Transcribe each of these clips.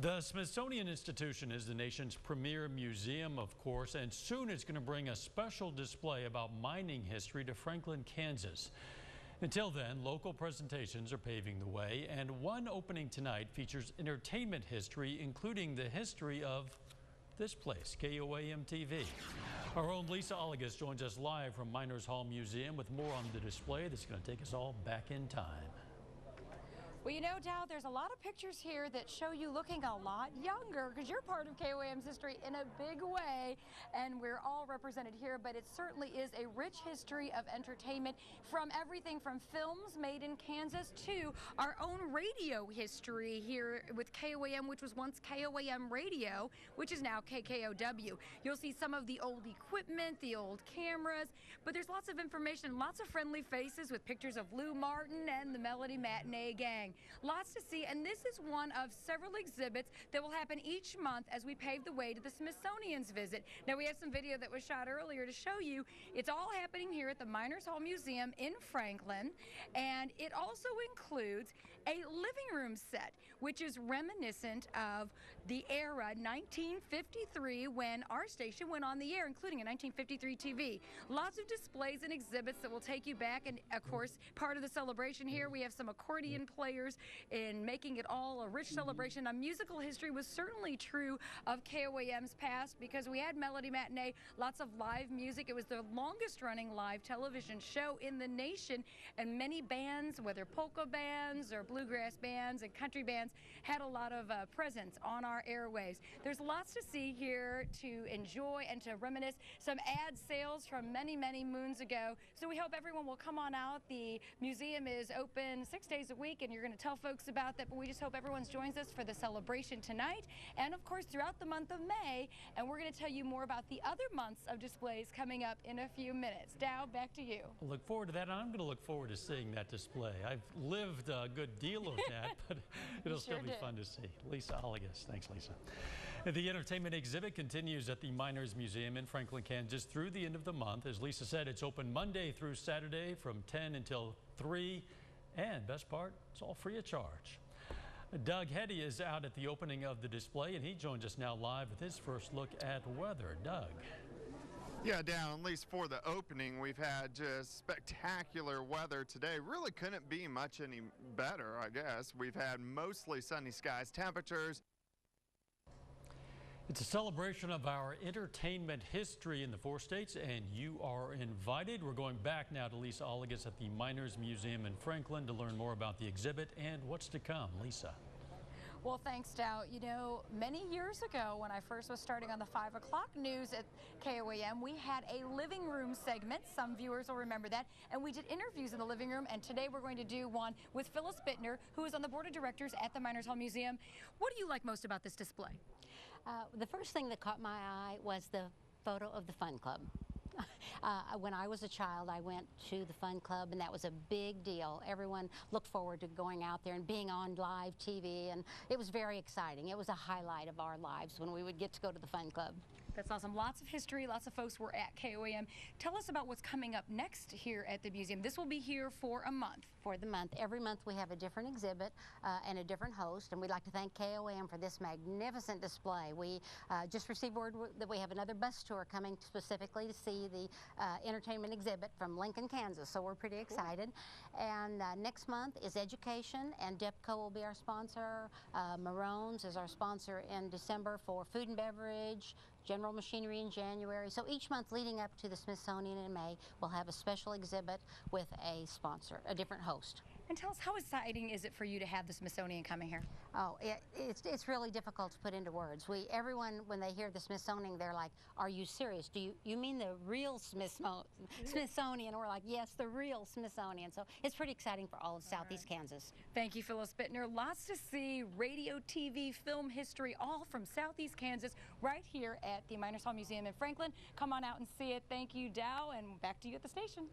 The Smithsonian Institution is the nation's premier museum, of course, and soon it's going to bring a special display about mining history to Franklin, Kansas. Until then, local presentations are paving the way, and one opening tonight features entertainment history, including the history of this place, KOAM TV. Our own Lisa Allegas joins us live from Miners Hall Museum with more on the display that's going to take us all back in time. Well, you know, Dow, there's a lot of pictures here that show you looking a lot younger because you're part of KOAM's history in a big way, and we're all represented here, but it certainly is a rich history of entertainment, from everything from films made in Kansas to our own radio history here with KOAM, which was once KOAM Radio, which is now KKOW. You'll see some of the old equipment, the old cameras, but there's lots of information, lots of friendly faces with pictures of Lou Martin and the Melody Matinee Gang. Lots to see, and this is one of several exhibits that will happen each month as we pave the way to the Smithsonian's visit. Now, we have some video that was shot earlier to show you it's all happening here at the Miners Hall Museum in Franklin, and it also includes a living room set, which is reminiscent of the era 1953 when our station went on the air, including a 1953 TV. Lots of displays and exhibits that will take you back, and of course, part of the celebration here, we have some accordion players in making it all a rich celebration. Now, musical history was certainly true of KOAM's past because we had Melody Matinee, lots of live music. It was the longest running live television show in the nation, and many bands, whether polka bands or bluegrass bands and country bands, had a lot of presence on our airwaves. There's lots to see here to enjoy and to reminisce. Some ad sales from many, many moons ago. So we hope everyone will come on out. The museum is open 6 days a week, and you're going to tell folks about that, but we just hope everyone joins us for the celebration tonight and of course throughout the month of May, and we're going to tell you more about the other months of displays coming up in a few minutes. Dow, back to you. I look forward to that, and I'm going to look forward to seeing that display. I've lived a good deal of that, but it'll still be fun to see. Lisa Allegas. Thanks, Lisa. The entertainment exhibit continues at the Miners Museum in Franklin, Kansas through the end of the month. As Lisa said, it's open Monday through Saturday from 10 until 3. And best part, it's all free of charge. Doug Hetty is out at the opening of the display, and he joins us now live with his first look at weather. Doug. Yeah, down at least for the opening, we've had just spectacular weather today. Really couldn't be much any better, I guess. We've had mostly sunny skies, temperatures. It's a celebration of our entertainment history in the 4 states, and you are invited. We're going back now to Lisa Allegas at the Miners Museum in Franklin to learn more about the exhibit and what's to come. Lisa. Well, thanks, Dow. You know, many years ago when I first was starting on the 5 o'clock news at KOAM, we had a living room segment. Some viewers will remember that. And we did interviews in the living room. And today we're going to do one with Phyllis Bittner, who is on the board of directors at the Miners Hall Museum. What do you like most about this display? The first thing that caught my eye was the photo of the Fun Club. When I was a child, I went to the Fun Club, and that was a big deal. Everyone looked forward to going out there and being on live TV, and it was very exciting. It was a highlight of our lives when we would get to go to the Fun Club. That's awesome. Lots of history, lots of folks were at KOAM. Tell us about what's coming up next here at the museum. This will be here for a month. For the month. Every month we have a different exhibit and a different host, and we'd like to thank KOAM for this magnificent display. We just received word that we have another bus tour coming specifically to see the entertainment exhibit from Lincoln, Kansas, so we're pretty excited. And next month is education, and DEPCO will be our sponsor. Maroons is our sponsor in December for food and beverage, general machinery in January. So each month leading up to the Smithsonian in May, we'll have a special exhibit with a sponsor, a different host. And tell us, how exciting is it for you to have the Smithsonian coming here? Oh, it's really difficult to put into words. Everyone, when they hear the Smithsonian, they're like, "Are you serious? Do you mean the real Smithsonian?" We're like, "Yes, the real Smithsonian." So it's pretty exciting for all of Southeast Kansas. Thank you, Phyllis Bittner. Lots to see, radio, TV, film history, all from Southeast Kansas, right here at the Miners Hall Museum in Franklin. Come on out and see it. Thank you, Dow, and back to you at the station.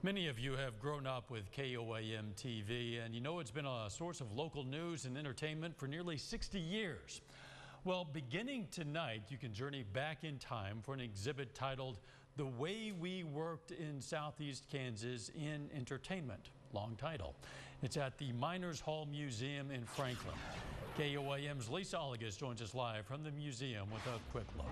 Many of you have grown up with KOAM TV, and you know it's been a source of local news and entertainment for nearly 60 years. Well, beginning tonight, you can journey back in time for an exhibit titled The Way We Worked in Southeast Kansas in Entertainment. Long title. It's at the Miners Hall Museum in Franklin. KOAM's Lisa Oligas joins us live from the museum with a quick look.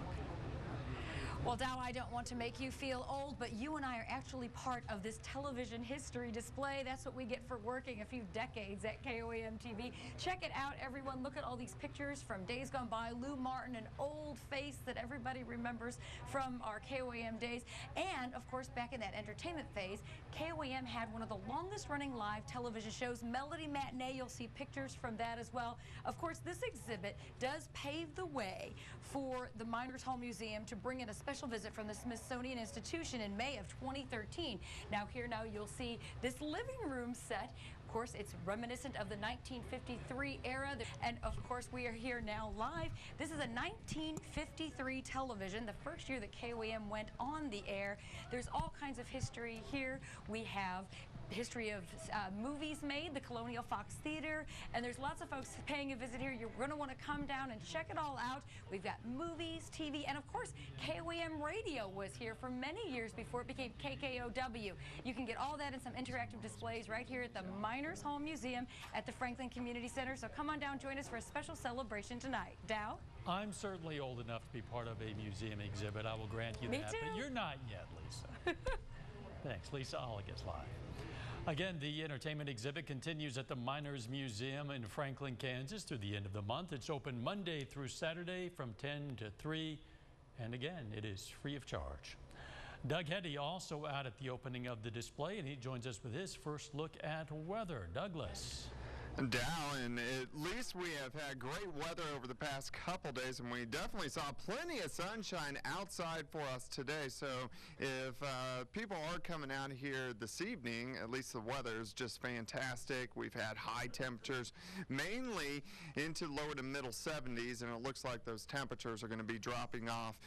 Well, Dow, I don't want to make you feel old, but you and I are actually part of this television history display. That's what we get for working a few decades at KOAM TV. Check it out, everyone. Look at all these pictures from days gone by. Lou Martin, an old face that everybody remembers from our KOAM days. And, of course, back in that entertainment phase, KOAM had one of the longest-running live television shows, Melody Matinee. You'll see pictures from that as well. Of course, this exhibit does pave the way for the Miners Hall Museum to bring in a special visit from the Smithsonian Institution in May of 2013. Now you'll see this living room set. Of course, it's reminiscent of the 1953 era, and of course we are here now live. This is a 1953 television, the first year that KOAM went on the air. There's all kinds of history here. We have history of movies made, the Colonial Fox Theater, and there's lots of folks paying a visit here. You're going to want to come down and check it all out. We've got movies, TV, and of course, KOAM radio was here for many years before it became KKOW. You can get all that and some interactive displays right here at the Miners Hall Museum at the Franklin Community Center. So come on down, join us for a special celebration tonight. Dow? I'm certainly old enough to be part of a museum exhibit. I will grant you Me that. too. But you're not yet, Lisa. Thanks. Lisa Oligas live. Again, the entertainment exhibit continues at the Miners Museum in Franklin, Kansas through the end of the month. It's open Monday through Saturday from 10 to 3. And again, it is free of charge. Doug Hetty also out at the opening of the display, and he joins us with his first look at weather. Douglas. Dow, and at least we have had great weather over the past couple days, and we definitely saw plenty of sunshine outside for us today. So if people are coming out here this evening, at least the weather is just fantastic. We've had high temperatures, mainly into lower to middle 70s, and it looks like those temperatures are going to be dropping off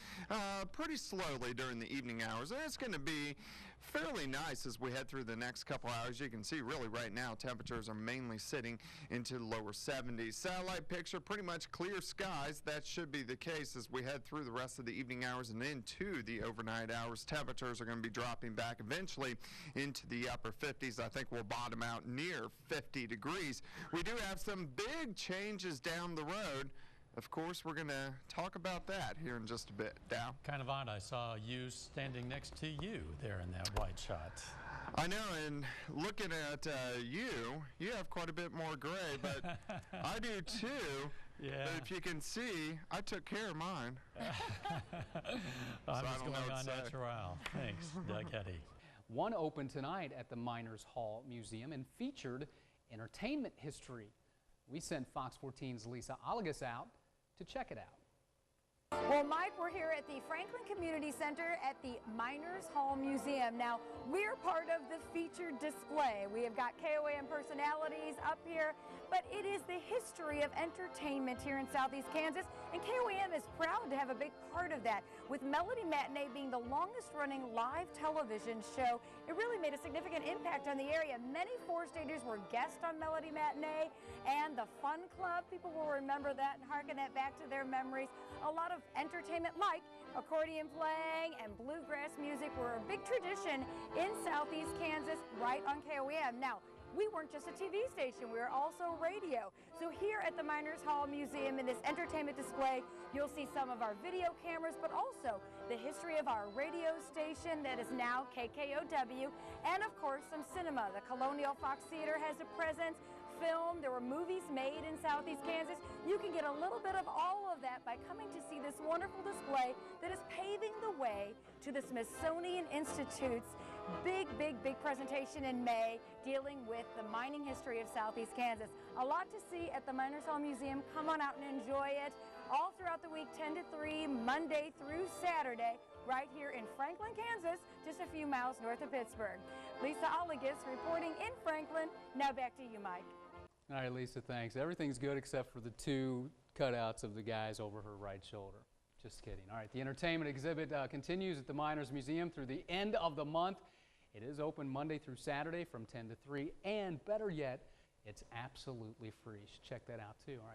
pretty slowly during the evening hours. And it's going to be fairly nice as we head through the next couple hours. You can see really right now temperatures are mainly sitting into the lower 70s. Satellite picture, pretty much clear skies. That should be the case as we head through the rest of the evening hours and into the overnight hours. Temperatures are going to be dropping back eventually into the upper 50s. I think we'll bottom out near 50 degrees. We do have some big changes down the road. Of course, we're going to talk about that here in just a bit. Dow? Kind of odd. I saw you standing next to you there in that wide shot. I know, and looking at you have quite a bit more gray, but I do too. Yeah. But if you can see, I took care of mine. I'm just going on natural. Thanks, Doug Hetty. One opened tonight at the Miners Hall Museum and featured entertainment history. We sent Fox 14's Lisa Oligas out to check it out. Well, Mike, we're here at the Franklin Community Center at the Miners Hall Museum. Now, we're part of the featured display. We have got KOAM personalities up here, but it is the history of entertainment here in Southeast Kansas, and KOAM is proud to have a big part of that. With Melody Matinee being the longest-running live television show, it really made a significant impact on the area. Many four-staters were guests on Melody Matinee, and the Fun Club, people will remember that and harken that back to their memories. A lot of entertainment like accordion playing and bluegrass music were a big tradition in Southeast Kansas right on KOAM. Now, we weren't just a TV station, we were also radio. So here at the Miners Hall Museum in this entertainment display, you'll see some of our video cameras, but also the history of our radio station that is now KKOW, and of course some cinema. The Colonial Fox Theater has a presence. Film. There were movies made in Southeast Kansas. You can get a little bit of all of that by coming to see this wonderful display that is paving the way to the Smithsonian Institute's big presentation in May dealing with the mining history of Southeast Kansas. A lot to see at the Miners Hall Museum. Come on out and enjoy it all throughout the week, 10 to 3, Monday through Saturday, right here in Franklin, Kansas, just a few miles north of Pittsburgh. Lisa Oligas reporting in Franklin. Now back to you, Mike. All right, Lisa, thanks. Everything's good except for the two cutouts of the guys over her right shoulder. Just kidding. All right, the entertainment exhibit continues at the Miners Museum through the end of the month. It is open Monday through Saturday from 10 to 3, and better yet, it's absolutely free. You should check that out too. All right.